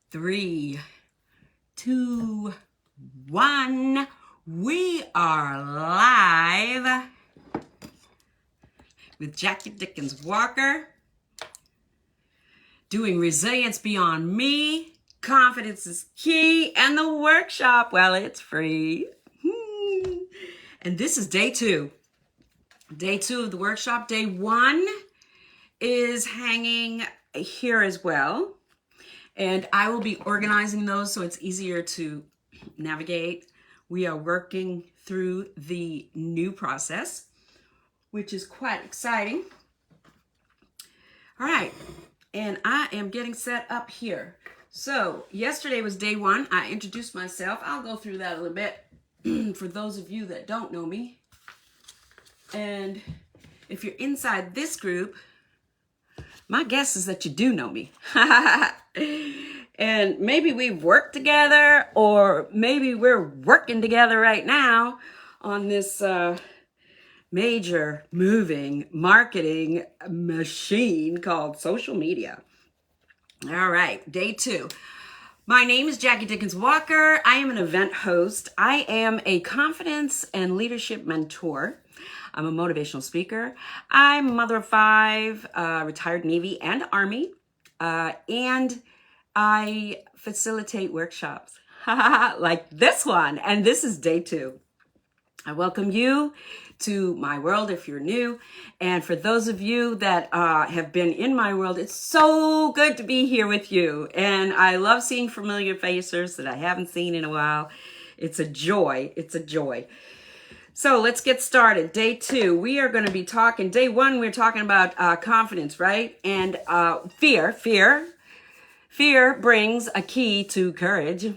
Three, two, one. We are live with Jackie Dickens Walker doing Resilience Beyond Me. Confidence is key, and the workshop, well, it's free. And this is day two. Day two of the workshop. Day one is hanging here as well. And I will be organizing those so it's easier to navigate. We are working through the new process, which is quite exciting. All right, and I am getting set up here. So yesterday was day one. I introduced myself. I'll go through that a little bit for those of you that don't know me. And if you're inside this group, my guess is that you do know me. And maybe we've worked together, or maybe we're working together right now on this major moving marketing machine called social media. All right, day two. My name is Jackie Dickens Walker. I am an event host. I am a confidence and leadership mentor. I'm a motivational speaker. I'm a mother of five, retired Navy and Army, and I facilitate workshops like this one, and this is day two. I welcome you to my world if you're new, and for those of you that have been in my world, it's so good to be here with you, and I love seeing familiar faces that I haven't seen in a while. It's a joy. It's a joy. So let's get started. Day two, we are going to be talking. Day one, we're talking about confidence, right? And fear. Fear brings a key to courage.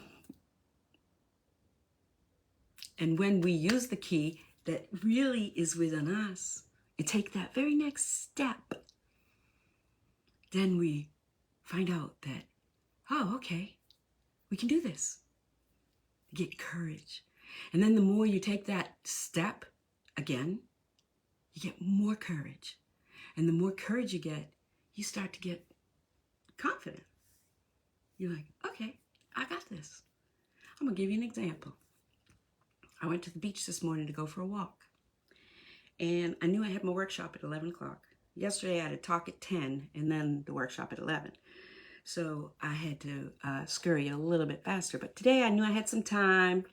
And when we use the key that really is within us and take that very next step, then we find out that, oh, okay, we can do this. Get courage. And then the more you take that step again, you get more courage. And the more courage you get, you start to get confident. You're like, okay, I got this. I'm going to give you an example. I went to the beach this morning to go for a walk. And I knew I had my workshop at 11 o'clock. Yesterday I had a talk at 10 and then the workshop at 11. So I had to scurry a little bit faster. But today I knew I had some time.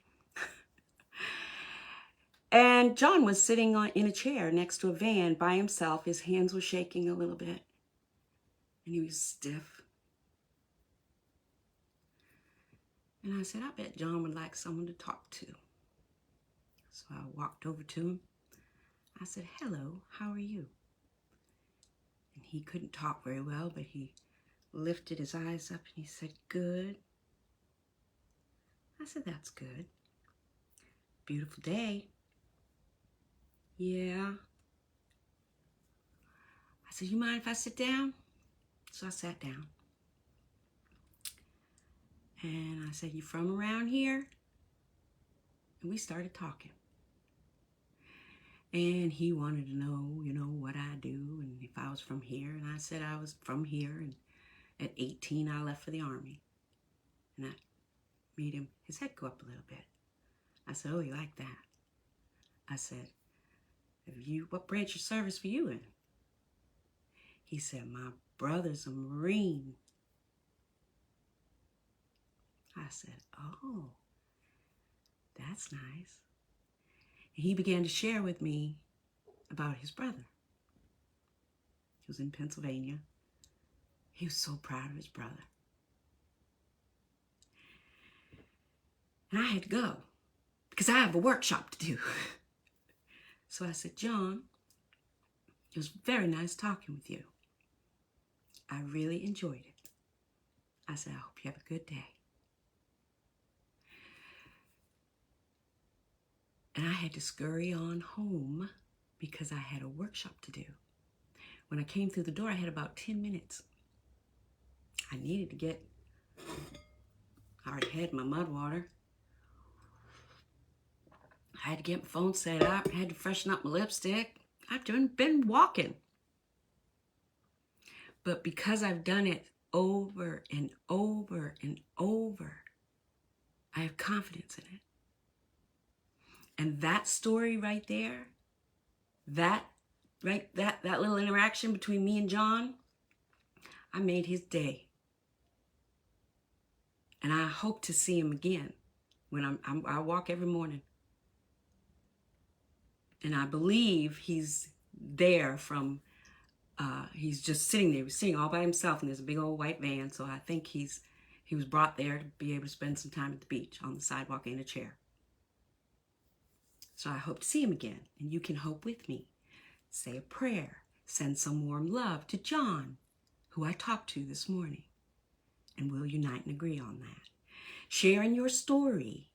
And John was sitting in a chair next to a van by himself. His hands were shaking a little bit. And he was stiff. And I said, I bet John would like someone to talk to. So I walked over to him. I said, hello, how are you? And he couldn't talk very well, but he lifted his eyes up and he said, good. I said, that's good. Beautiful day. Yeah. I said, you mind if I sit down? So I sat down. And I said, you from around here? And we started talking. And he wanted to know, what I do and if I was from here. And I said I was from here. And at 18, I left for the Army. And that made his head go up a little bit. I said, oh, you like that? I said, what branch of service were you in? He said, my brother's a Marine. I said, oh, that's nice. And he began to share with me about his brother. He was in Pennsylvania. He was so proud of his brother. And I had to go because I have a workshop to do. So I said, John, it was very nice talking with you. I really enjoyed it. I said, I hope you have a good day. And I had to scurry on home because I had a workshop to do. When I came through the door, I had about 10 minutes. I needed to get, I already had my mud water. I had to get my phone set up. I had to freshen up my lipstick. I've been walking. But because I've done it over and over and over. I have confidence in it. And that story right there, that little interaction between me and John, I made his day. And I hope to see him again when I walk every morning. And I believe he's there he's just sitting there. He's sitting all by himself, and there's a big old white van. So I think he was brought there to be able to spend some time at the beach on the sidewalk in a chair. So I hope to see him again, and you can hope with me. Say a prayer. Send some warm love to John, who I talked to this morning, and we'll unite and agree on that. Sharing your story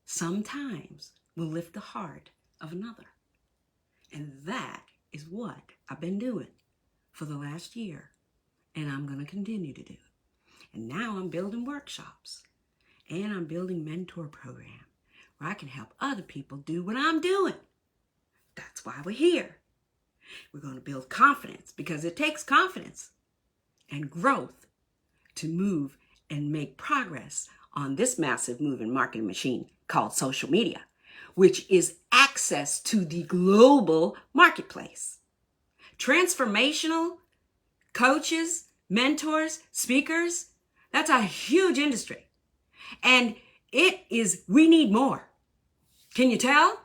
sometimes will lift the heart of another. And that is what I've been doing for the last year, and I'm going to continue to do. And now I'm building workshops, and I'm building mentor program where I can help other people do what I'm doing. That's why we're here. We're going to build confidence, because it takes confidence and growth to move and make progress on this massive moving marketing machine called social media, which is access to the global marketplace. Transformational coaches, mentors, speakers, that's a huge industry. And we need more. Can you tell?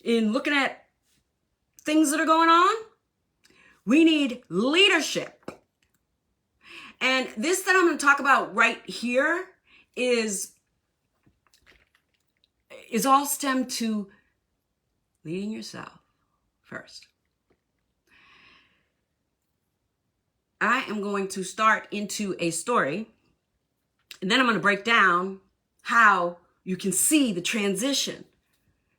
In looking at things that are going on, we need leadership. And this that I'm going to talk about right here is all stemmed to leading yourself first. I am going to start into a story, and then I'm going to break down how you can see the transition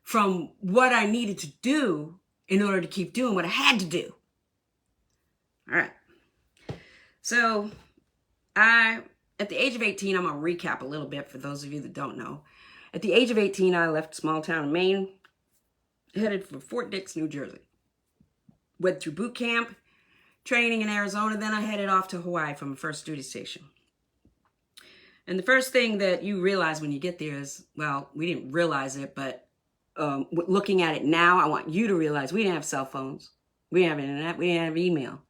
from what I needed to do in order to keep doing what I had to do. All right. So at the age of 18, I'm going to recap a little bit for those of you that don't know. At the age of 18, I left a small town in Maine, headed for Fort Dix, New Jersey. Went through boot camp, training in Arizona, then I headed off to Hawaii from the first duty station. And the first thing that you realize when you get there is, well, we didn't realize it, but looking at it now, I want you to realize we didn't have cell phones. We didn't have internet. We didn't have email.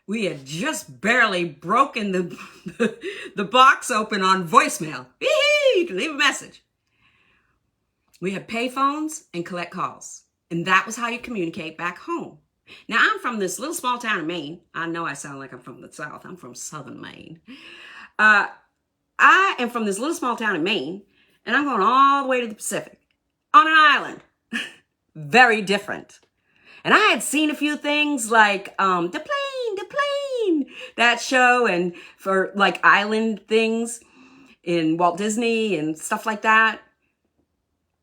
We had just barely broken the box open on voicemail. You can leave a message. We had pay phones and collect calls. And that was how you communicate back home. Now, I'm from this little small town in Maine. I know I sound like I'm from the South. I'm from Southern Maine. I am from this little small town in Maine, and I'm going all the way to the Pacific on an island. Very different. And I had seen a few things like the plane, that show, and for like island things in Walt Disney and stuff like that.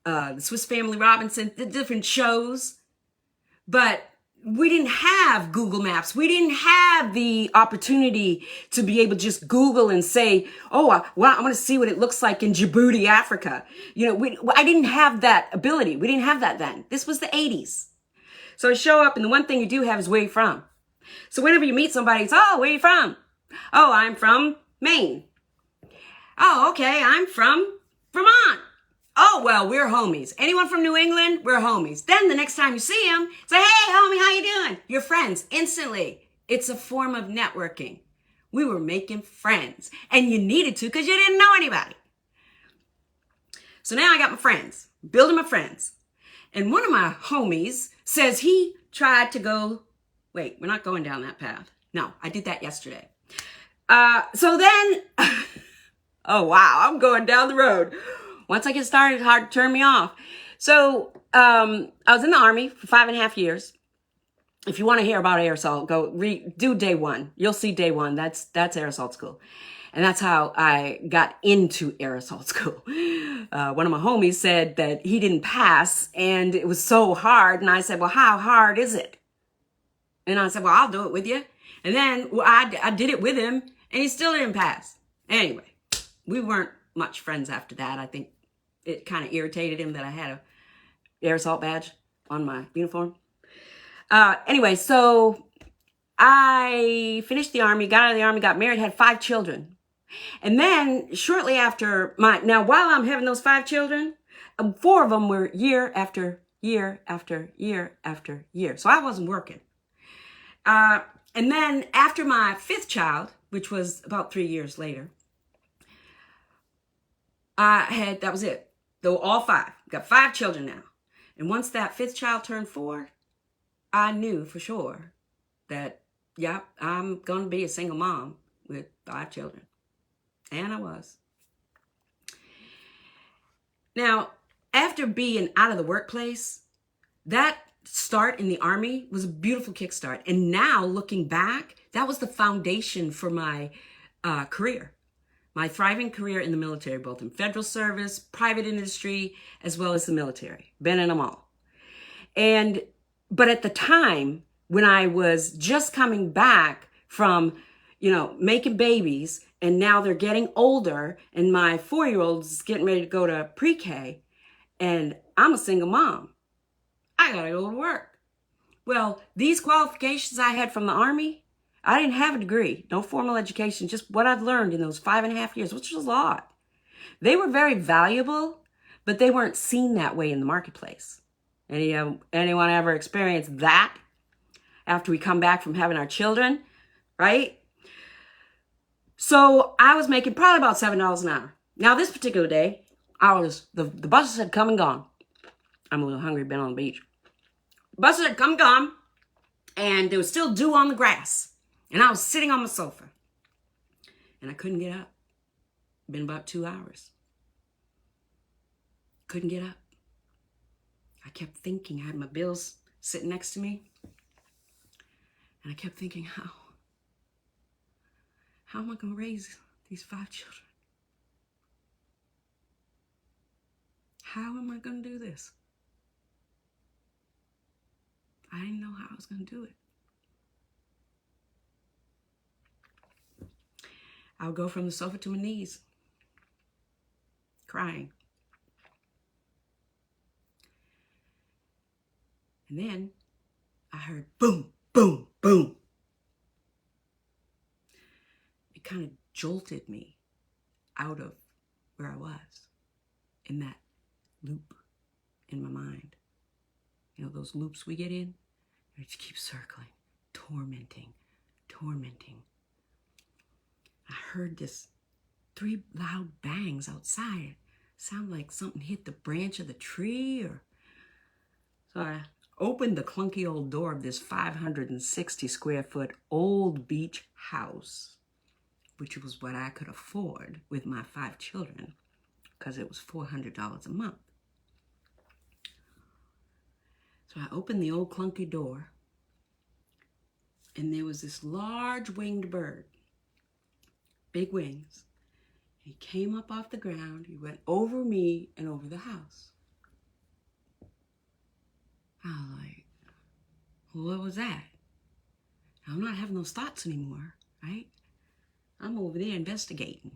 The Swiss Family Robinson, the different shows. But we didn't have Google Maps. We didn't have the opportunity to be able to just Google and say, oh, well, I want to see what it looks like in Djibouti, Africa. I didn't have that ability. We didn't have that then. This was the 80s. So I show up, and the one thing you do have is where you're from. So whenever you meet somebody, it's, oh, where are you from? Oh, I'm from Maine. Oh, okay, I'm from Vermont. Oh, well, we're homies. Anyone from New England? We're homies. Then the next time you see them, say, hey, homie, how you doing? You're friends instantly. It's a form of networking. We were making friends, and you needed to because you didn't know anybody. So now I got my friends, building my friends. And one of my homies says he tried to go, wait, we're not going down that path. No, I did that yesterday. So then, oh, wow, I'm going down the road. Once I get started, it's hard to turn me off. So I was in the Army for 5.5 years. If you want to hear about air assault, do day one. You'll see day one. That's air assault school. And that's how I got into air assault school. One of my homies said that he didn't pass and it was so hard. And I said, well, how hard is it? And I said, well, I'll do it with you. And then I did it with him and he still didn't pass. Anyway, we weren't much friends after that. I think it kind of irritated him that I had a air assault badge on my uniform. Anyway, so I finished the Army, got out of the Army, got married, had 5 children. And then shortly after now while I'm having those 5 children, 4 of them were year after year after year after year. So I wasn't working. And then after my 5th child, which was about 3 years later, that was it. Though all 5, got 5 children now. And once that 5th child turned 4, I knew for sure that, yeah, I'm going to be a single mom with 5 children. And I was. Now, after being out of the workplace, that start in the Army was a beautiful kickstart. And now looking back, that was the foundation for my career. My thriving career in the military, both in federal service, private industry, as well as the military. Been in them all. But at the time, when I was just coming back from, making babies, and now they're getting older, and my 4-year-old's getting ready to go to pre-K, and I'm a single mom. I gotta go to work. Well, these qualifications I had from the Army, I didn't have a degree, no formal education, just what I'd learned in those 5.5 years, which was a lot. They were very valuable, but they weren't seen that way in the marketplace. Anyone ever experienced that after we come back from having our children, right? So I was making probably about $7 an hour. Now this particular day, the buses had come and gone. I'm a little hungry, been on the beach. Buses had come and gone, and there was still dew on the grass. And I was sitting on my sofa, and I couldn't get up. Been about 2 hours. Couldn't get up. I kept thinking, I had my bills sitting next to me, and I kept thinking, how am I going to raise these 5 children? How am I going to do this? I didn't know how I was going to do it. I would go from the sofa to my knees, crying. And then I heard boom, boom, boom. It kind of jolted me out of where I was in that loop in my mind. Those loops we get in, they just keep circling, tormenting. I heard this 3 loud bangs outside. Sound like something hit the branch of the tree So I opened the clunky old door of this 560 square foot old beach house, which was what I could afford with my 5 children, because it was $400 a month. So I opened the old clunky door, and there was this large winged bird, big wings. He came up off the ground. He went over me and over the house. I was like, well, what was that? I'm not having those thoughts anymore, right? I'm over there investigating.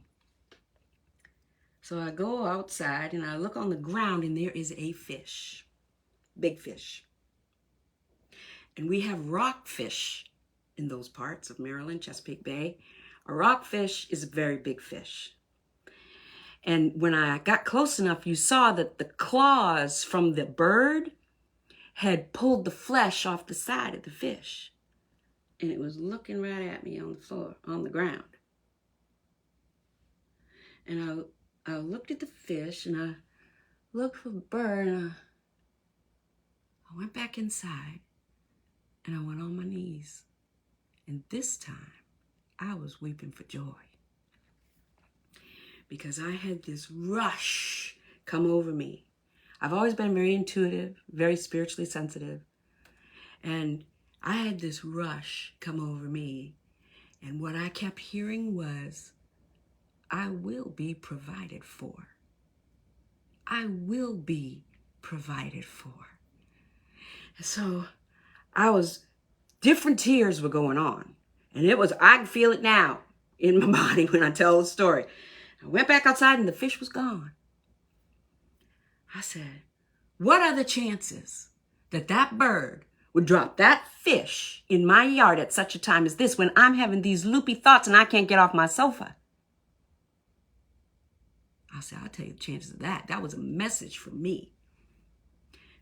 So I go outside and I look on the ground, and there is a fish, big fish. And we have rockfish in those parts of Maryland, Chesapeake Bay. A rockfish is a very big fish. And when I got close enough, you saw that the claws from the bird had pulled the flesh off the side of the fish. And it was looking right at me on the floor, on the ground. And I looked at the fish, and I looked for the bird, and I went back inside, and I went on my knees. And this time, I was weeping for joy, because I had this rush come over me. I've always been very intuitive, very spiritually sensitive. And I had this rush come over me. And what I kept hearing was, I will be provided for. I will be provided for. And so different tears were going on. And I can feel it now in my body when I tell the story. I went back outside, and the fish was gone. I said, what are the chances that bird would drop that fish in my yard at such a time as this when I'm having these loopy thoughts and I can't get off my sofa? I said, I'll tell you the chances of that. That was a message for me.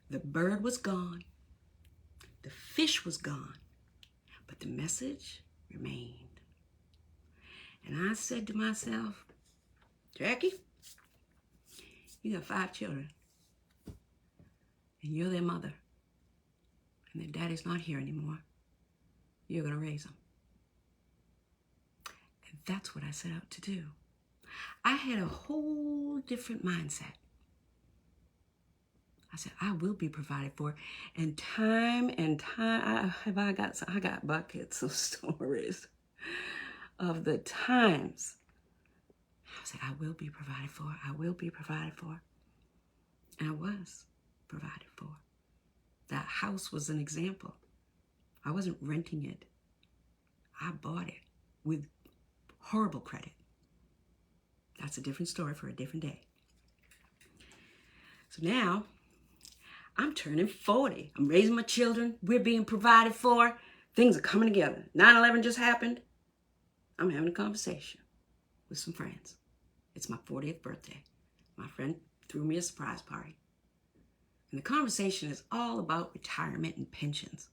The bird was gone. The fish was gone. But the message remained. And I said to myself, Jackie, you got 5 children. And you're their mother. And their daddy's not here anymore. You're going to raise them. And that's what I set out to do. I had a whole different mindset. I said, I will be provided for. And time, I got buckets of stories of the times. I said, I will be provided for. I will be provided for. And I was provided for. That house was an example. I wasn't renting it. I bought it with horrible credit. That's a different story for a different day. So now, I'm turning 40. I'm raising my children. We're being provided for. Things are coming together. 9/11 just happened. I'm having a conversation with some friends. It's my 40th birthday. My friend threw me a surprise party. And the conversation is all about retirement and pensions.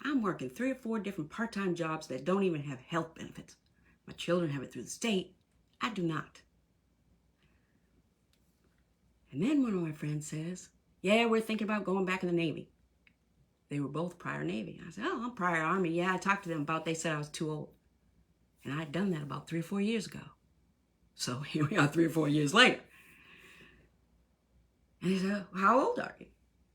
I'm working 3 or 4 different part-time jobs that don't even have health benefits. My children have it through the state. I do not. And then one of my friends says, yeah, we're thinking about going back in the Navy. They were both prior Navy. I said, oh, I'm prior Army. Yeah, I talked to them about, they said I was too old. And I'd done that about 3 or 4 years ago. So here we are 3 or 4 years later. And he said, well, how old are you?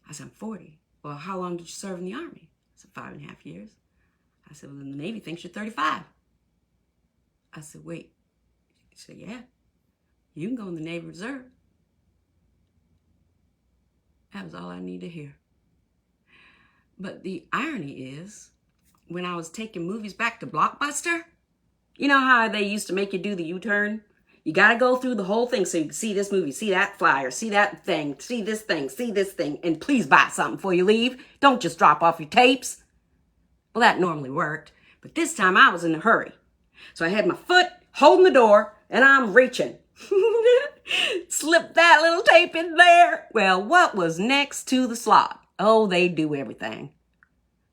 I said, I'm 40. Well, how long did you serve in the Army? I said, 5.5 years. I said, well, then the Navy thinks you're 35. I said, wait. He said, yeah, you can go in the Navy Reserve. That was all I need to hear. But the irony is, when I was taking movies back to Blockbuster, you know how they used to make you do the U-turn? You got to go through the whole thing so you can see this movie, see that flyer, see that thing, see this thing, and please buy something before you leave. Don't just drop off your tapes. Well, that normally worked, but this time I was in a hurry. So I had my foot holding the door, and I'm reaching. Slip that little tape in there. Well, what was next to the slot? Oh, they do everything.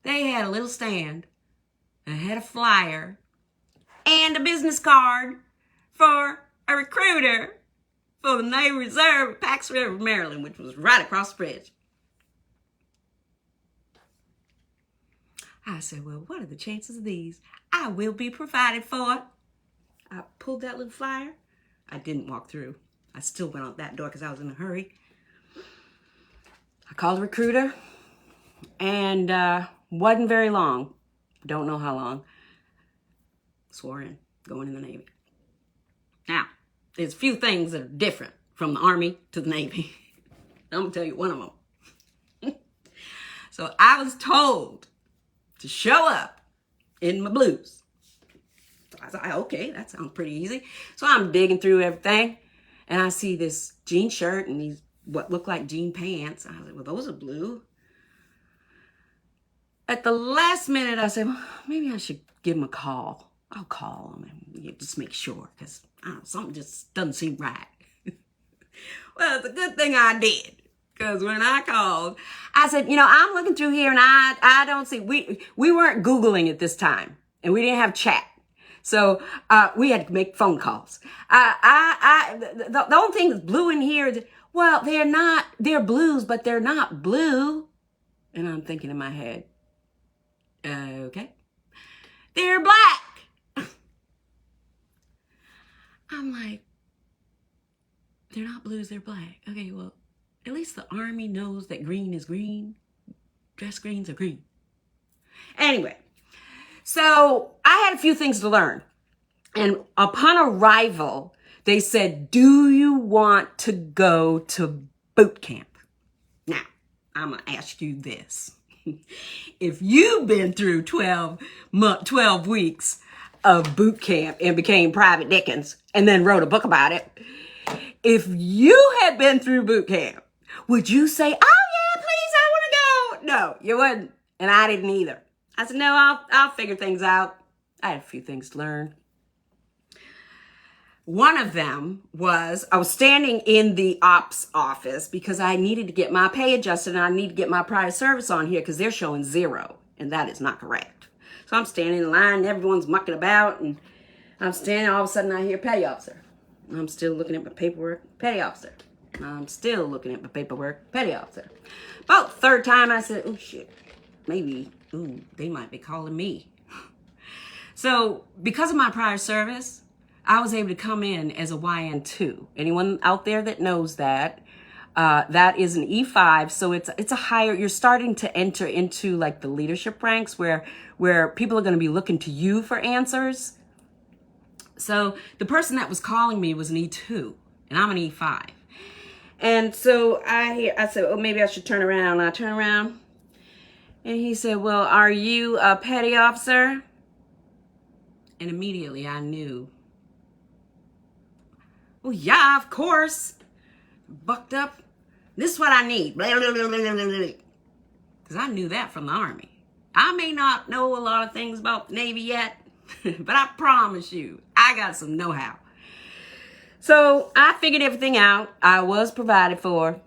They had a little stand that had a flyer and a business card for a recruiter for the Navy Reserve at Pax River, Maryland, which was right across the bridge. I said, well, what are the chances of these? I will be provided for. I pulled that little flyer. I didn't walk through. I still went out that door because I was in a hurry. I called a recruiter, and wasn't very long. Don't know how long. Swore in, going in the Navy. Now, there's a few things that are different from the Army to the Navy. I'm going to tell you one of them. So I was told to show up in my blues. So I thought, okay, that sounds pretty easy. So I'm digging through everything, and I see this jean shirt and these what look like jean pants. I was like, well, those are blue. At the last minute, I said, well, maybe I should give him a call. I'll call him and just make sure, because something just doesn't seem right. Well, it's a good thing I did, because when I called, I said, I'm looking through here and I don't see, we weren't Googling at this time, and we didn't have chat. So we had to make phone calls. The only thing that's blue in here is, well, they're blues, but they're not blue. And I'm thinking in my head, okay, they're black. I'm like, they're not blues, they're black. Okay, well, at least the Army knows that green is green. Dress greens are green. Anyway, so I had a few things to learn. And upon arrival, they said, do you want to go to boot camp? Now, I'm going to ask you this. If you've been through 12 weeks of boot camp and became Private Dickens and then wrote a book about it, if you had been through boot camp, would you say, oh yeah, please, I want to go? No, you wouldn't. And I didn't either. I said, no, I'll figure things out. I had a few things to learn. One of them was I was standing in the ops office because I needed to get my pay adjusted and I need to get my prior service on here because they're showing 0, and that is not correct. So I'm standing in line, and everyone's mucking about, and I'm standing, all of a sudden I hear petty officer. I'm still looking at my paperwork, petty officer. I'm still looking at my paperwork, petty officer. About the third time I said, oh shit, maybe, they might be calling me. So because of my prior service, I was able to come in as a YN2. Anyone out there that knows that, that is an E5. So it's a higher, you're starting to enter into like the leadership ranks where people are going to be looking to you for answers. So the person that was calling me was an E2 and I'm an E5. And so I said, oh, maybe I should turn around. And I turn around and he said, well, are you a petty officer? And immediately I knew, well, yeah, of course. Bucked up. This is what I need. Because I knew that from the Army. I may not know a lot of things about the Navy yet, but I promise you, I got some know-how. So I figured everything out. I was provided for.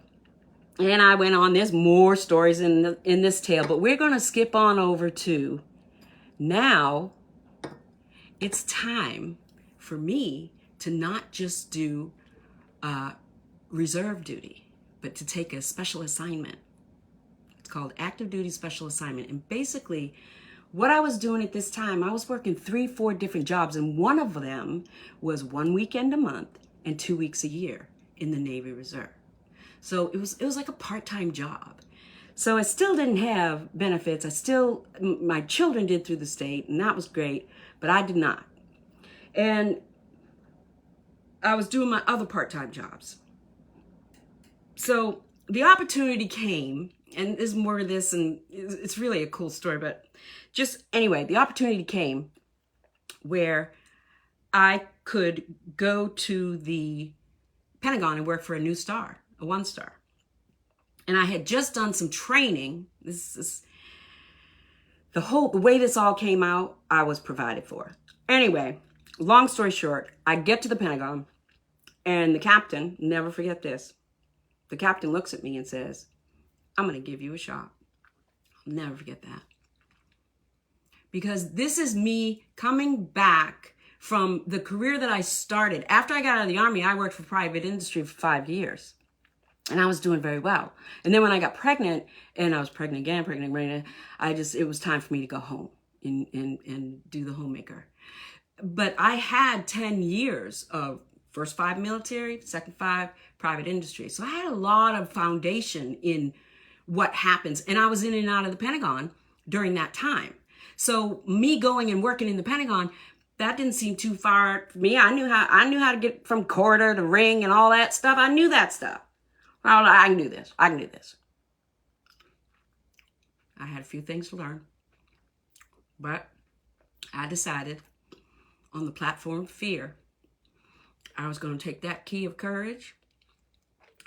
And I went on. There's more stories in this tale, but we're going to skip on over to now. It's time for me to not just do reserve duty, but to take a special assignment. It's called active duty special assignment. And basically, what I was doing at this time, I was working 3-4 different jobs, and one of them was 1 weekend a month and 2 weeks a year in the Navy Reserve. So it was like a part-time job. So I still didn't have benefits. My children did through the state, and that was great, but I did not. And I was doing my other part-time jobs. So the opportunity came, and there's more to this, and it's really a cool story, but just anyway, the opportunity came where I could go to the Pentagon and work for a new star, a 1-star. And I had just done some training. This is the way this all came out, I was provided for. Anyway, long story short, I get to the Pentagon, and the captain, never forget this, the captain looks at me and says, I'm going to give you a shot. I'll never forget that. Because this is me coming back from the career that I started. After I got out of the Army, I worked for private industry for 5 years. And I was doing very well. And then when I got pregnant, and I was pregnant again, it was time for me to go home and do the homemaker. But I had 10 years of first 5 military, second 5 private industry. So I had a lot of foundation in what happens. And I was in and out of the Pentagon during that time. So me going and working in the Pentagon, that didn't seem too far for me. I knew how to get from corridor to ring and all that stuff. I knew that stuff. Well, I can do this. I can do this. I had a few things to learn. But I decided on the platform of fear, I was going to take that key of courage.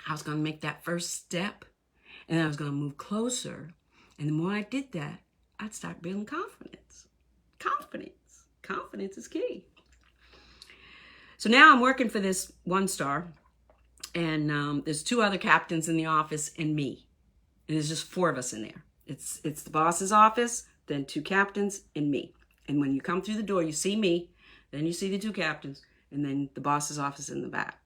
I was going to make that first step. And I was going to move closer. And the more I did that, I'd start building confidence. Confidence is key. So now I'm working for this 1-star. And there's 2 other captains in the office and me. And there's just 4 of us in there. It's the boss's office, then 2 captains and me. And when you come through the door, you see me, then you see the 2 captains, and then the boss's office in the back.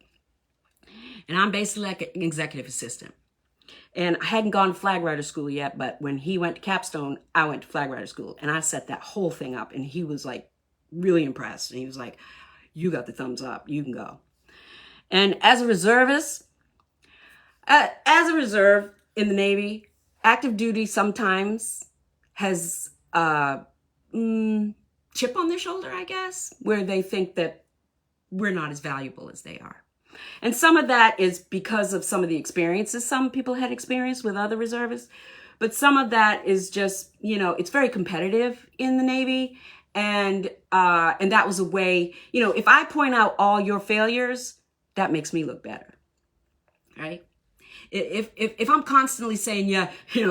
And I'm basically like an executive assistant. And I hadn't gone to flag rider school yet, but when he went to Capstone, I went to flag rider school. And I set that whole thing up. And he was like really impressed. And he was like, you got the thumbs up. You can go. And as a reservist, as a reserve in the Navy, active duty sometimes has a chip on their shoulder, I guess, where they think that we're not as valuable as they are. And some of that is because of some of the experiences some people had experienced with other reservists. But some of that is just, it's very competitive in the Navy. And that was a way, if I point out all your failures, that makes me look better, right? If I'm constantly saying, yeah,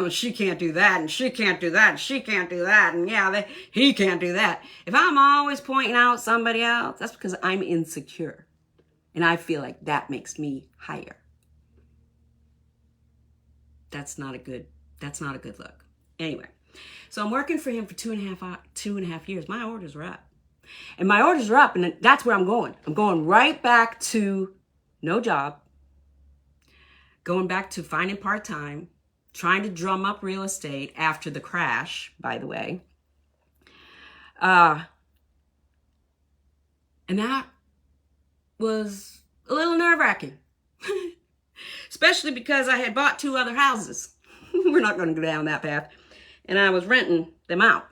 she can't do that, and she can't do that, and she can't do that, and yeah, he can't do that. If I'm always pointing out somebody else, that's because I'm insecure. And I feel like that makes me higher. That's not a good look. Anyway, so I'm working for him for 2.5 years. My orders are up. And my orders are up, and that's where I'm going. I'm going right back to no job, going back to finding part-time, trying to drum up real estate after the crash, by the way. And that was a little nerve-wracking, especially because I had bought 2 other houses. We're not going to go down that path. And I was renting them out.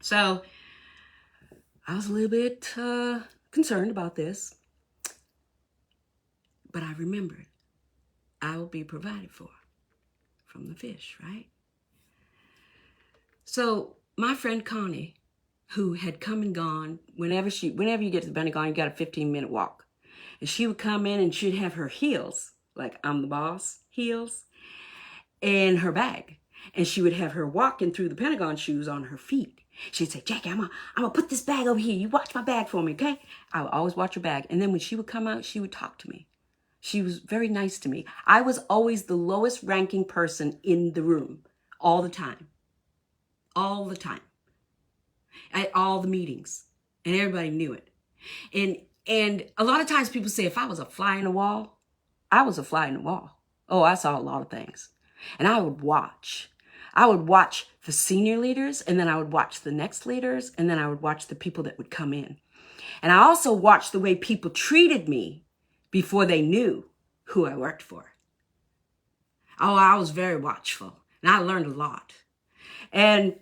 So I was a little bit concerned about this. But I remembered I will be provided for from the fish, right? So my friend Connie, who had come and gone, whenever you get to the Pentagon, you got a 15-minute walk. And she would come in and she'd have her heels, like I'm the boss heels, in her bag. And she would have her walking through the Pentagon shoes on her feet. She'd say, Jackie, I'm gonna put this bag over here. You watch my bag for me, okay? I would always watch her bag. And then when she would come out, she would talk to me. She was very nice to me. I was always the lowest ranking person in the room all the time. All the time. At all the meetings. And everybody knew it. And a lot of times people say if I was a fly in the wall, I was a fly in the wall. Oh, I saw a lot of things. And I would watch. I would watch the senior leaders, and then I would watch the next leaders, and then I would watch the people that would come in. And I also watched the way people treated me before they knew who I worked for. Oh, I was very watchful, and I learned a lot. And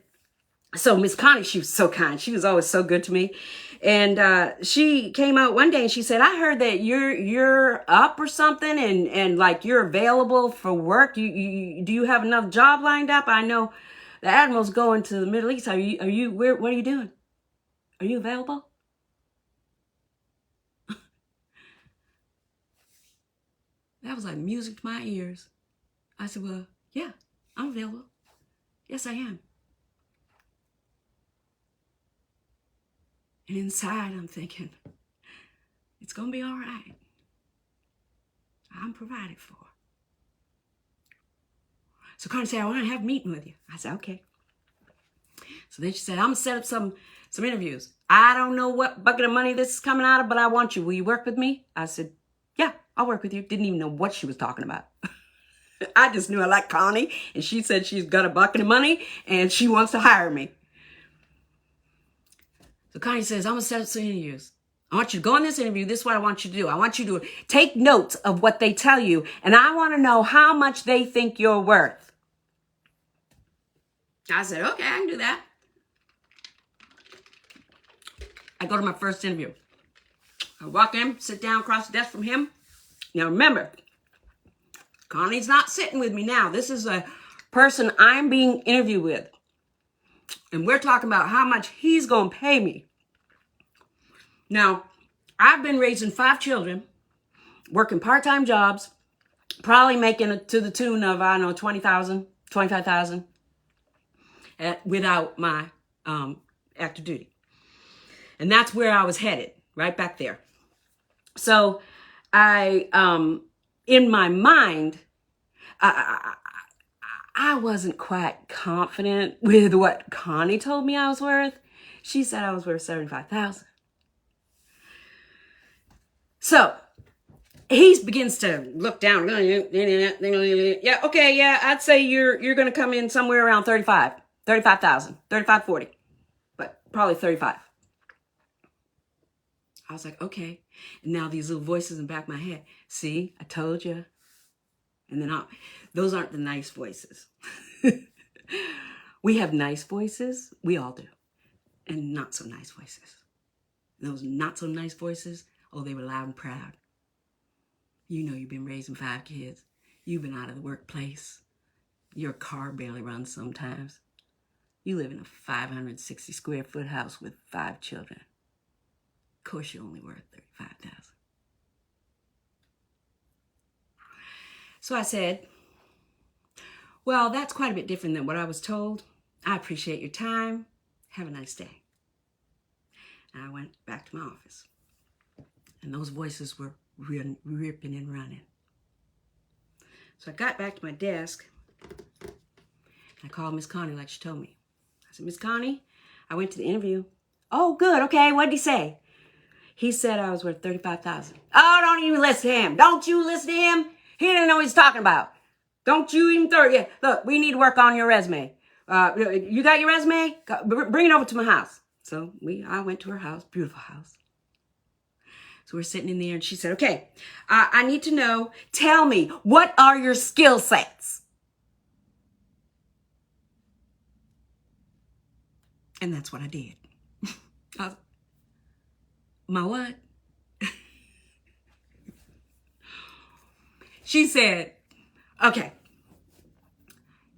so Miss Connie, she was so kind. She was always so good to me. And she came out one day and she said, I heard that you're up or something and like you're available for work. Do you have another job lined up? I know the Admiral's going to the Middle East. What are you doing? Are you available? That was like music to my ears. I said, well, yeah, I'm available. Yes, I am. And inside, I'm thinking, it's going to be all right. I'm provided for. So Connie said, I want to have a meeting with you. I said, okay. So then she said, I'm going to set up some interviews. I don't know what bucket of money this is coming out of, but I want you. Will you work with me? I said, yeah, I'll work with you. Didn't even know what she was talking about. I just knew I liked Connie, and she said she's got a bucket of money, and she wants to hire me. So Connie says, I'm going to set up some interviews. I want you to go in this interview. This is what I want you to do. I want you to take notes of what they tell you, and I want to know how much they think you're worth. I said, okay, I can do that. I go to my first interview. I walk in, sit down across the desk from him. Now remember, Connie's not sitting with me now. This is a person I'm being interviewed with. And we're talking about how much he's going to pay me. Now, I've been raising 5 children, working part-time jobs, probably making it to the tune of, I don't know, $20,000, $25,000 without my active duty. And that's where I was headed, right back there. So I, in my mind, I wasn't quite confident with what Connie told me I was worth. She said I was worth $75,000. So he begins to look down. Yeah, okay, yeah, I'd say you're going to come in somewhere around 35,000, 40, but probably 35. I was like, okay. And now these little voices in the back of my head. See, I told you. And then those aren't the nice voices. We have nice voices. We all do. And not so nice voices. Those not so nice voices, oh, they were loud and proud. You know you've been raising 5 kids. You've been out of the workplace. Your car barely runs sometimes. You live in a 560 square foot house with 5 children. Of course you're only worth $35,000. So I said, well, that's quite a bit different than what I was told. I appreciate your time. Have a nice day. And I went back to my office. And those voices were ripping and running. So I got back to my desk. And I called Miss Connie like she told me. I said, Miss Connie, I went to the interview. Oh, good. Okay. What did he say? He said I was worth $35,000. Oh, don't even listen to him. Don't you listen to him. He didn't know what he's talking about. Don't you even throw it. Yeah, look, we need to work on your resume. You got your resume? Bring it over to my house. So I went to her house, beautiful house. So we're sitting in there and she said, okay, I need to know, tell me, what are your skill sets? And that's what I did. My what? She said, okay,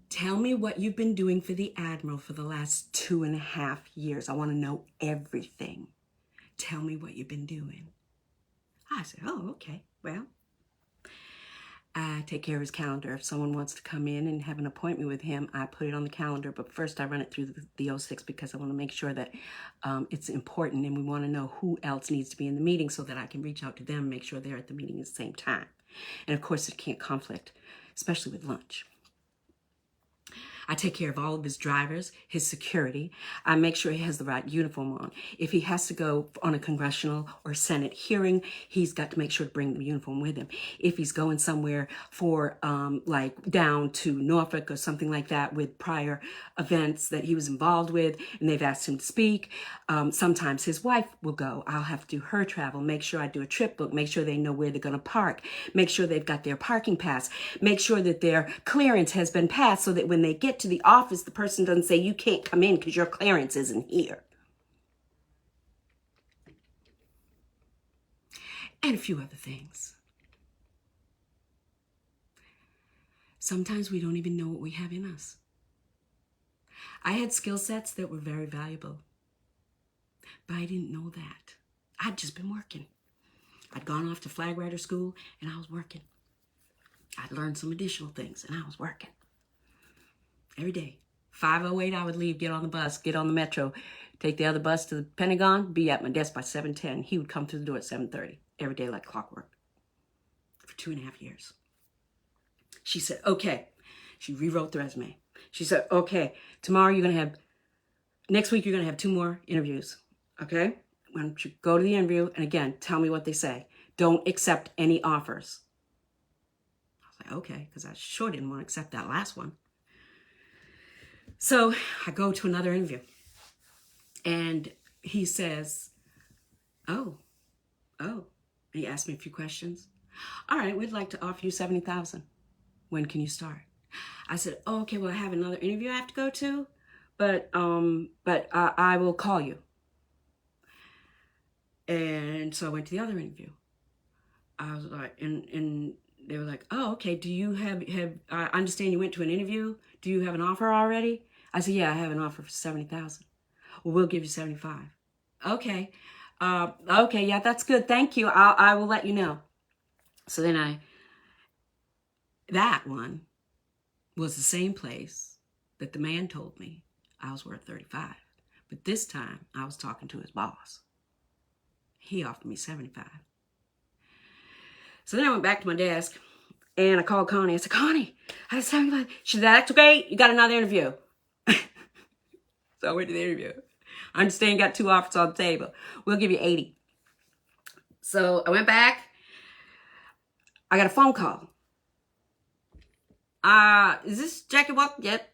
tell me what you've been doing for the Admiral for the last 2.5 years. I want to know everything. Tell me what you've been doing. I said, oh, okay, well, I take care of his calendar. If someone wants to come in and have an appointment with him, I put it on the calendar. But first I run it through the 06 because I want to make sure that it's important and we want to know who else needs to be in the meeting so that I can reach out to them and make sure they're at the meeting at the same time. And of course, it can't conflict, especially with lunch. I take care of all of his drivers, his security. I make sure he has the right uniform on. If he has to go on a congressional or Senate hearing, he's got to make sure to bring the uniform with him. If he's going somewhere for like down to Norfolk or something like that with prior events that he was involved with and they've asked him to speak, sometimes his wife will go. I'll have to do her travel, make sure I do a trip book, make sure they know where they're going to park, make sure they've got their parking pass, make sure that their clearance has been passed so that when they get to the office, the person doesn't say, you can't come in because your clearance isn't here. And a few other things. Sometimes we don't even know what we have in us. I had skill sets that were very valuable, but I didn't know that. I'd just been working. I'd gone off to flag rider school and I was working. I'd learned some additional things and I was working. Every day. 5:08, I would leave, get on the bus, get on the metro, take the other bus to the Pentagon, be at my desk by 7:10. He would come through the door at 7:30, every day like clockwork, for 2.5 years. She said, okay. She rewrote the resume. She said, okay, tomorrow next week you're going to have 2 more interviews, okay? Why don't you go to the interview, and again, tell me what they say. Don't accept any offers. I was like, okay, because I sure didn't want to accept that last one. So I go to another interview and he says, oh, and he asked me a few questions. All right, we'd like to offer you $70,000. When can you start? I said, oh, okay, well, I have another interview I have to go to, but I will call you. And so I went to the other interview. I was like, and they were like, oh, okay, do you have I understand you went to an interview. Do you have an offer already? I said, yeah, I have an offer for $70,000. Well, we'll give you $75,000. Okay. Okay, yeah, that's good. Thank you. I will let you know. So then that one was the same place that the man told me I was worth $35,000. But this time I was talking to his boss. He offered me $75,000. So then I went back to my desk and I called Connie. I said, Connie, I have $75,000. She said, that's okay. You got another interview. So I went to the interview. I understand you got 2 offers on the table. We'll give you $80,000. So I went back. I got a phone call. Is this Jackie Walker? Yep.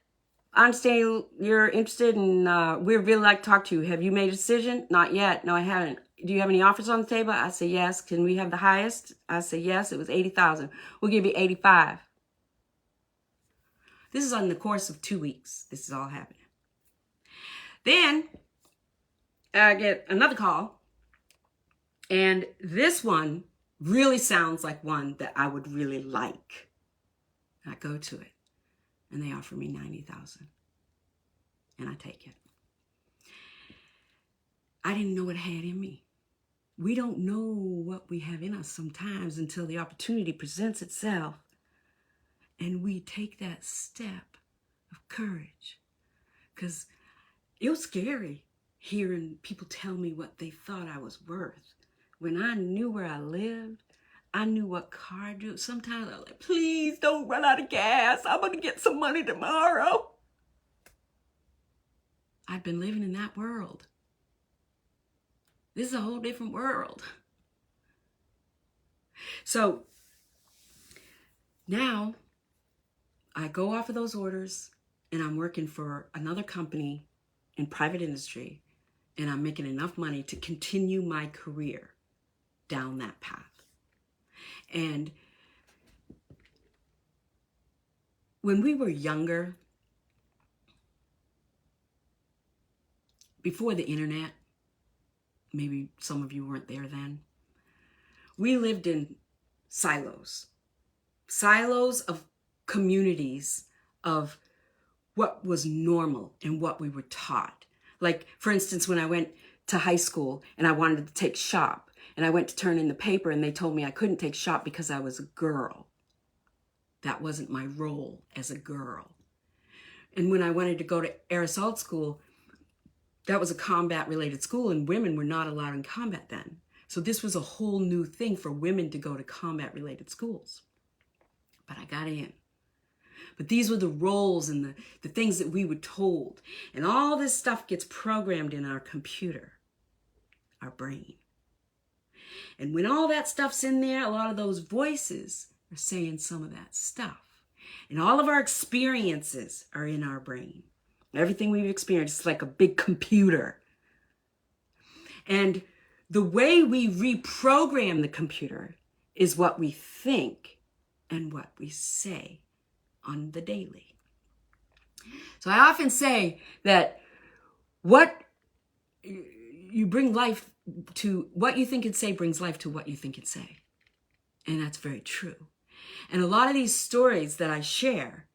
I understand you're interested and we'd really like to talk to you. Have you made a decision? Not yet. No, I haven't. Do you have any offers on the table? I say yes. Can we have the highest? I say yes. It was $80,000. We'll give you $85,000. This is on the course of 2 weeks. This is all happening. Then I get another call, and this one really sounds like one that I would really like. I go to it, and they offer me $90,000, and I take it. I didn't know what I had in me. We don't know what we have in us sometimes until the opportunity presents itself. and we take that step of courage. Because it was scary hearing people tell me what they thought I was worth. When I knew where I lived, I knew what car I drove. Sometimes I was like, please don't run out of gas. I'm going to get some money tomorrow. I've been living in that world. This is a whole different world. So now I go off of those orders and I'm working for another company in private industry, and I'm making enough money to continue my career down that path. And when we were younger, before the internet, maybe some of you weren't there then, we lived in silos of communities of what was normal and what we were taught. Like, for instance, when I went to high school and I wanted to take shop, and I went to turn in the paper and they told me I couldn't take shop because I was a girl. That wasn't my role as a girl. And when I wanted to go to Air Assault School, that was a combat-related school, and women were not allowed in combat then. So this was a whole new thing for women to go to combat-related schools. But I got in. But these were the roles and the things that we were told. And all this stuff gets programmed in our computer, our brain. And when all that stuff's in there, a lot of those voices are saying some of that stuff. And all of our experiences are in our brain. Everything we've experienced is like a big computer. And the way we reprogram the computer is what we think and what we say on the daily. So I often say that what you bring life to, what you think and say brings life to what you think and say. And that's very true. And a lot of these stories that I share,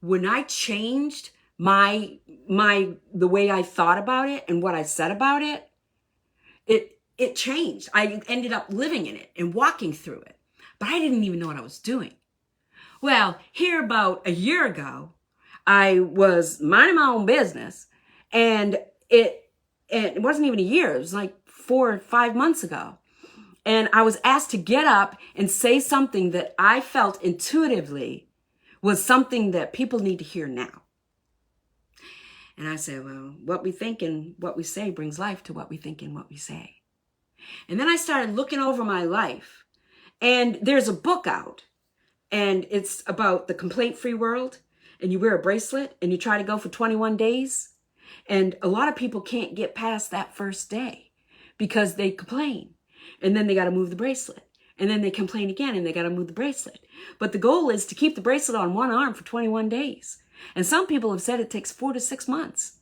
when I changed the way I thought about it and what I said about it, it changed. I ended up living in it and walking through it. But I didn't even know what I was doing. Well, here about a year ago, I was minding my own business, and it wasn't even a year. It was like 4 or 5 months ago. And I was asked to get up and say something that I felt intuitively was something that people need to hear now. And I said, well, what we think and what we say brings life to what we think and what we say. And then I started looking over my life, and there's a book out, and it's about the complaint-free world, and you wear a bracelet and you try to go for 21 days. And a lot of people can't get past that first day because they complain, and then they got to move the bracelet, and then they complain again and they got to move the bracelet. But the goal is to keep the bracelet on one arm for 21 days. And some people have said it takes 4 to 6 months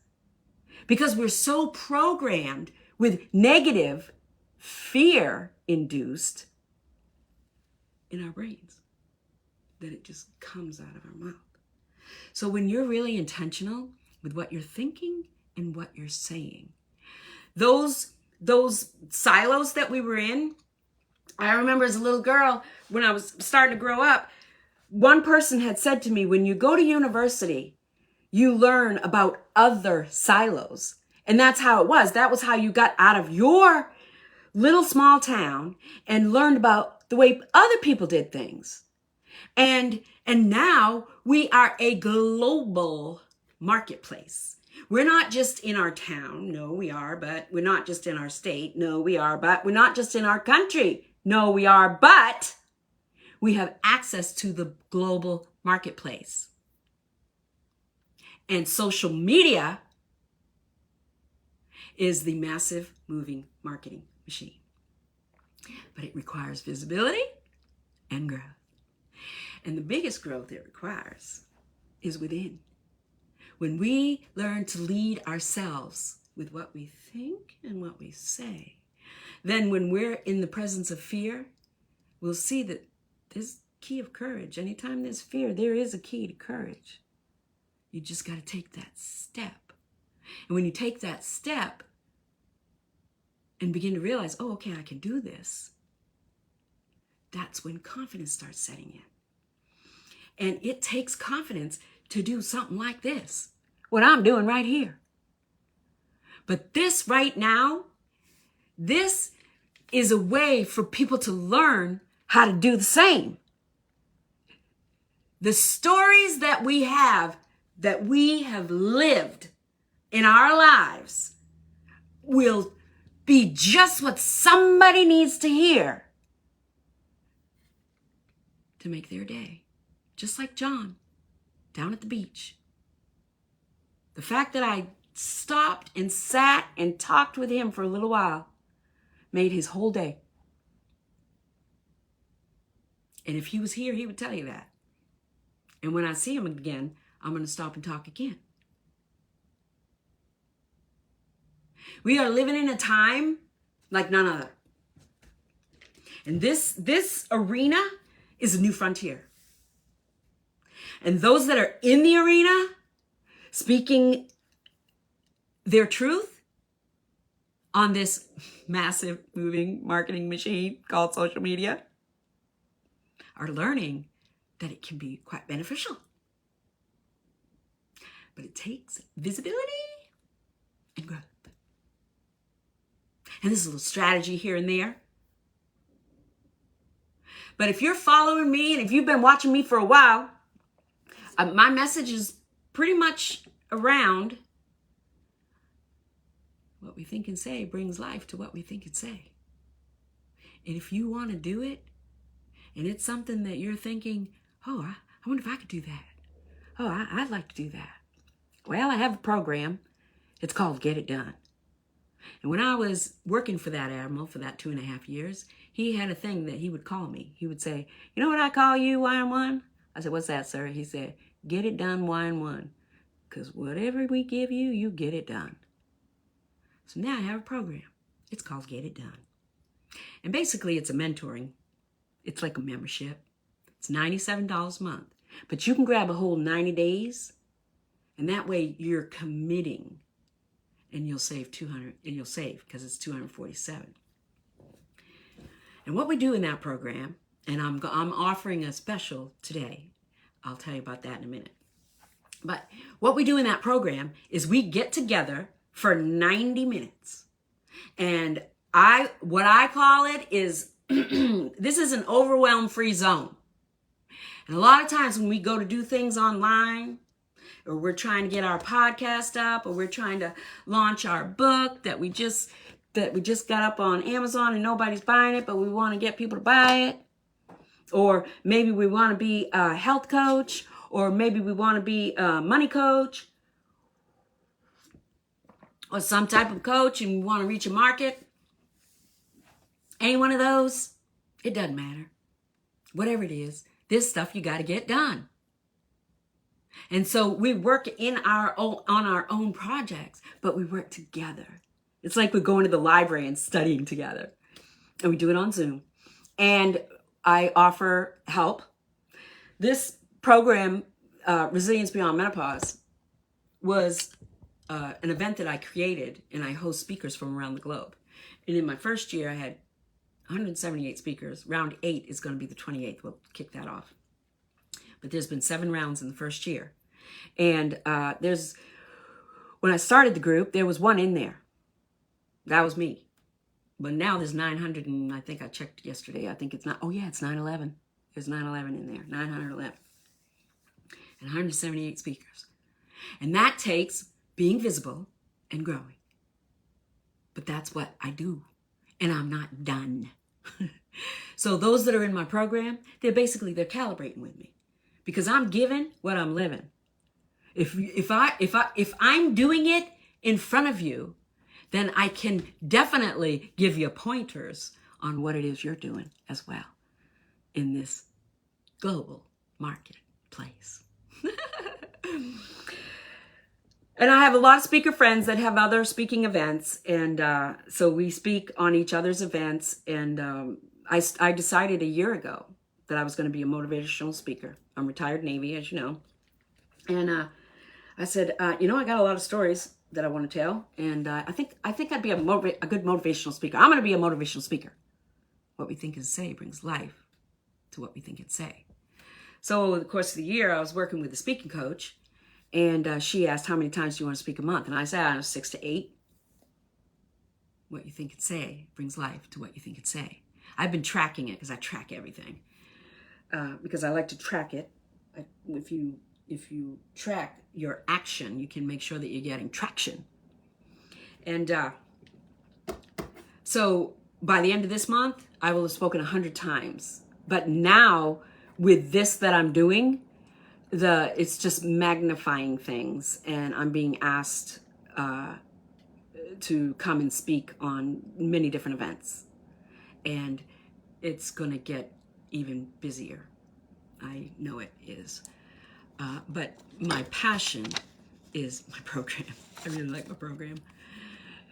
because we're so programmed with negative fear induced in our brains that it just comes out of our mouth. So when you're really intentional with what you're thinking and what you're saying, those silos that we were in, I remember as a little girl, when I was starting to grow up, one person had said to me, when you go to university, you learn about other silos. And that's how it was. That was how you got out of your little small town and learned about the way other people did things. And now we are a global marketplace. We're not just in our town. No, we are, but we're not just in our state. No, we are, but we're not just in our country. No, we are, but we have access to the global marketplace. And social media is the massive moving marketing machine. But it requires visibility and growth. And the biggest growth it requires is within. When we learn to lead ourselves with what we think and what we say, then when we're in the presence of fear, we'll see that there's a key of courage. Anytime there's fear, there is a key to courage. You just got to take that step. And when you take that step and begin to realize, oh, okay, I can do this, that's when confidence starts setting in. And it takes confidence to do something like this, what I'm doing right here. But this right now, this is a way for people to learn how to do the same. The stories that we have lived in our lives will be just what somebody needs to hear to make their day. Just like John down at the beach. The fact that I stopped and sat and talked with him for a little while made his whole day. And if he was here, he would tell you that. And when I see him again, I'm going to stop and talk again. We are living in a time like none other. And this arena is a new frontier. And those that are in the arena speaking their truth on this massive moving marketing machine called social media are learning that it can be quite beneficial. But it takes visibility and growth. And there's a little strategy here and there. But if you're following me and if you've been watching me for a while, my message is pretty much around what we think and say brings life to what we think and say. And if you want to do it, and it's something that you're thinking, oh, I wonder if I could do that. Oh, I'd like to do that. Well, I have a program. It's called Get It Done. And when I was working for that admiral for that 2.5 years, he had a thing that he would call me. He would say, you know what I call you, YN1? I said, what's that, sir? He said, get it done, YN1. Because whatever we give you, you get it done. So now I have a program. It's called Get It Done. And basically, it's a mentoring. It's like a membership. It's $97 a month. But you can grab a whole 90 days, and that way you're committing. And you'll save $200, and you'll save because it's $247. And what we do in that program, and I'm offering a special today. I'll tell you about that in a minute. But what we do in that program is we get together for 90 minutes. And what I call it is, this is an overwhelm-free zone. And a lot of times when we go to do things online, or we're trying to get our podcast up, or we're trying to launch our book that we just got up on Amazon and nobody's buying it, but we want to get people to buy it. Or maybe we want to be a health coach, or maybe we want to be a money coach, or some type of coach, and we want to reach a market. Any one of those, it doesn't matter. Whatever it is, this stuff you got to get done. And so we work on our own projects, but we work together. It's like we're going to the library and studying together. And we do it on Zoom. And I offer help. This program, Resilience Beyond Menopause, was an event that I created, and I host speakers from around the globe. And in my first year, I had 178 speakers. Round 8 is going to be the 28th. We'll kick that off. But there's been 7 rounds in the first year. And when I started the group, there was 1 in there. That was me. But now there's 900, and I think I checked yesterday. I think it's not, oh yeah, it's 911. There's 911 in there, 911. And 178 speakers. And that takes being visible and growing. But that's what I do. And I'm not done. So those that are in my program, they're calibrating with me. Because I'm giving what I'm living. If I'm doing it in front of you, then I can definitely give you pointers on what it is you're doing as well in this global marketplace. And I have a lot of speaker friends that have other speaking events, and so we speak on each other's events. And I decided a year ago that I was going to be a motivational speaker. I'm retired Navy, as you know. And I said, I got a lot of stories that I want to tell, and I think I'd be a good motivational speaker. I'm going to be a motivational speaker. What we think and say brings life to what we think and say. So over the course of the year, I was working with a speaking coach, and she asked, how many times do you want to speak a month? And I said, I don't know, 6 to 8. What you think and say brings life to what you think and say. I've been tracking it because I track everything. Because I like to track it. If you track your action, you can make sure that you're getting traction. And so by the end of this month, I will have spoken 100 times. But now with this that I'm doing, it's just magnifying things, and I'm being asked to come and speak on many different events. And it's going to get even busier. I know it is. But my passion is my program. I really like my program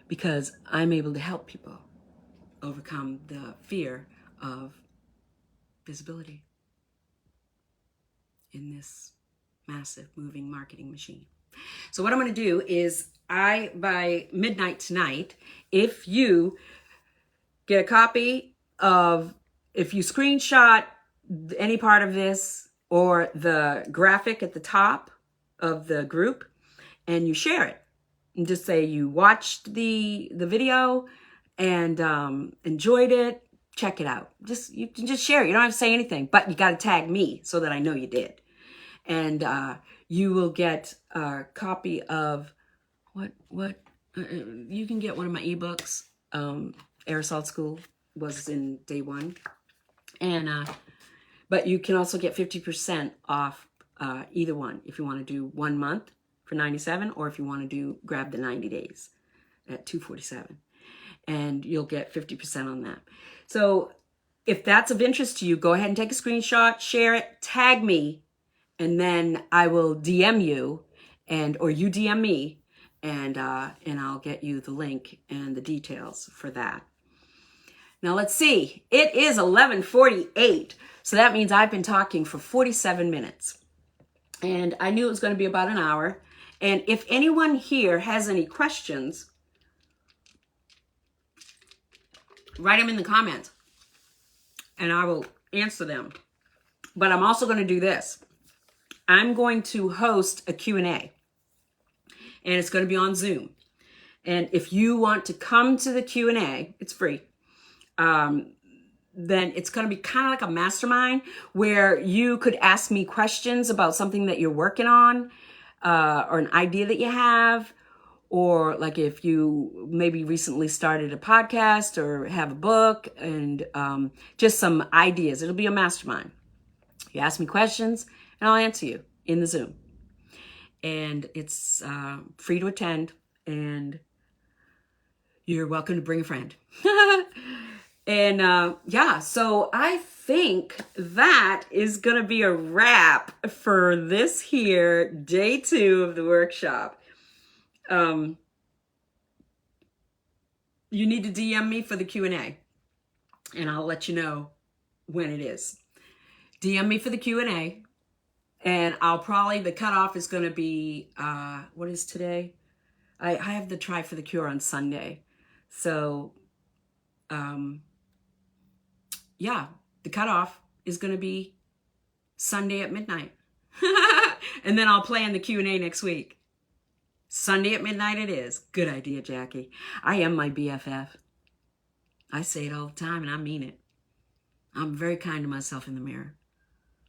because I'm able to help people overcome the fear of visibility in this massive moving marketing machine. So what I'm going to do is by midnight tonight, if you get a copy of, if you screenshot any part of this or the graphic at the top of the group and you share it and just say you watched the video and enjoyed it, check it out. You can just share it. You don't have to say anything, but you got to tag me so that I know you did. And you will get a copy of you can get one of my ebooks. Aerosol School was in day 1, and but you can also get 50% off either one if you want to do 1 month for $97, or if you want to grab the 90 days at $247, and you'll get 50% on that. So if that's of interest to you, go ahead and take a screenshot, share it, tag me, and then I will DM you, or you DM me, and I'll get you the link and the details for that. Now let's see. It is 11:48, so that means I've been talking for 47 minutes, and I knew it was going to be about an hour. And if anyone here has any questions, write them in the comments, and I will answer them. But I'm also going to do this. I'm going to host a Q&A, and it's going to be on Zoom. And if you want to come to the Q&A, it's free. Then it's going to be kind of like a mastermind where you could ask me questions about something that you're working on, or an idea that you have, or like if you maybe recently started a podcast or have a book, and just some ideas. It'll be a mastermind. You ask me questions and I'll answer you in the Zoom. And it's free to attend, and you're welcome to bring a friend. And yeah, so I think that is going to be a wrap for this here day 2 of the workshop. You need to DM me for the Q&A, and I'll let you know when it is. DM me for the Q&A, and I'll probably, the cutoff is going to be, what is today? I have the Try for the Cure on Sunday. So, yeah, the cutoff is going to be Sunday at midnight. And then I'll plan the Q&A next week. Sunday at midnight it is. Good idea, Jackie. I am my BFF. I say it all the time, and I mean it. I'm very kind to myself in the mirror.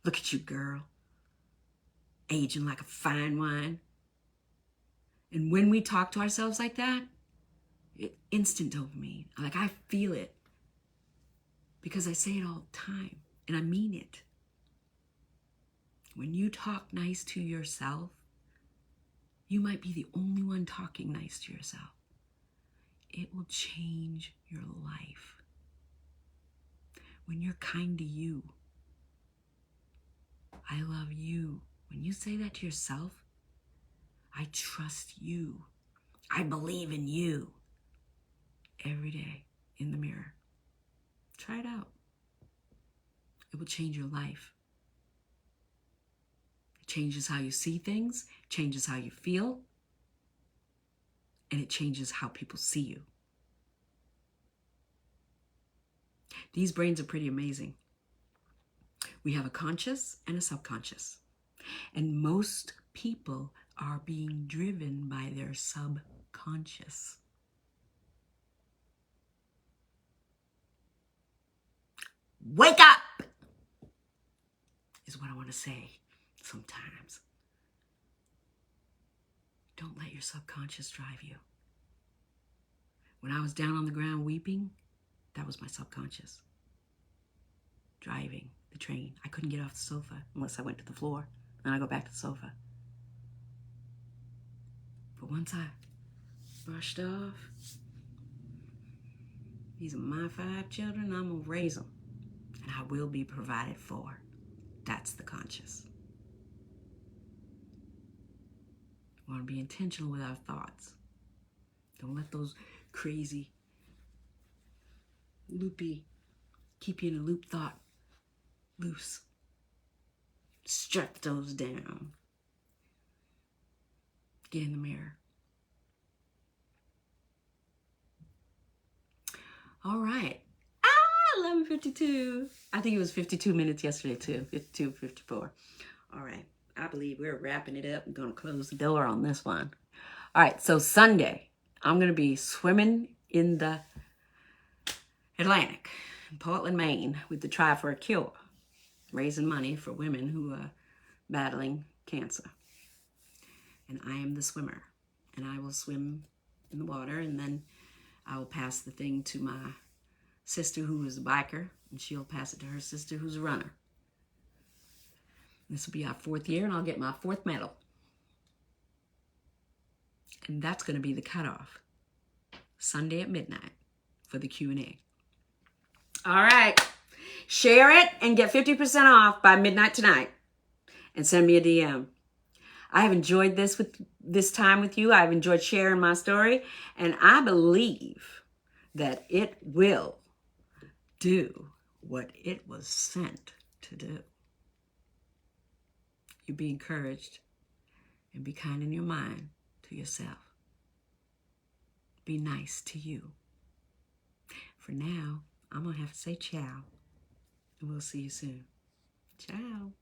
Look at you, girl. Aging like a fine wine. And when we talk to ourselves like that, instant dopamine. Like, I feel it. Because I say it all the time, and I mean it. When you talk nice to yourself, you might be the only one talking nice to yourself. It will change your life. When you're kind to you, I love you. When you say that to yourself, I trust you. I believe in you. Every day in the mirror. Try it out. It will change your life. It changes how you see things, changes how you feel, and it changes how people see you. These brains are pretty amazing. We have a conscious and a subconscious. And most people are being driven by their subconscious. Wake up is what I want to say sometimes. Don't let your subconscious drive you. When I was down on the ground weeping, that was my subconscious. Driving the train. I couldn't get off the sofa unless I went to the floor. Then I go back to the sofa. But once I brushed off, these are my 5 children, I'm going to raise them. And I will be provided for. That's the conscious. We want to be intentional with our thoughts. Don't let those crazy, loopy, keep you in a loop thought loose. Strip those down. Get in the mirror. All right. 11:52. I think it was 52 minutes yesterday too. 52, 54. All right. I believe we're wrapping it up. I'm going to close the door on this one. All right. So Sunday, I'm going to be swimming in the Atlantic in Portland, Maine with the Try for a Cure, raising money for women who are battling cancer. And I am the swimmer. And I will swim in the water, and then I will pass the thing to my sister who is a biker, and she'll pass it to her sister who's a runner. This will be our 4th year, and I'll get my 4th medal. And that's going to be the cutoff. Sunday at midnight for the Q&A. All right. Share it and get 50% off by midnight tonight. And send me a DM. I have enjoyed this time with you. I've enjoyed sharing my story. And I believe that it will do what it was sent to do. You be encouraged and be kind in your mind to yourself. Be nice to you. For now, I'm going to have to say ciao, and we'll see you soon. Ciao.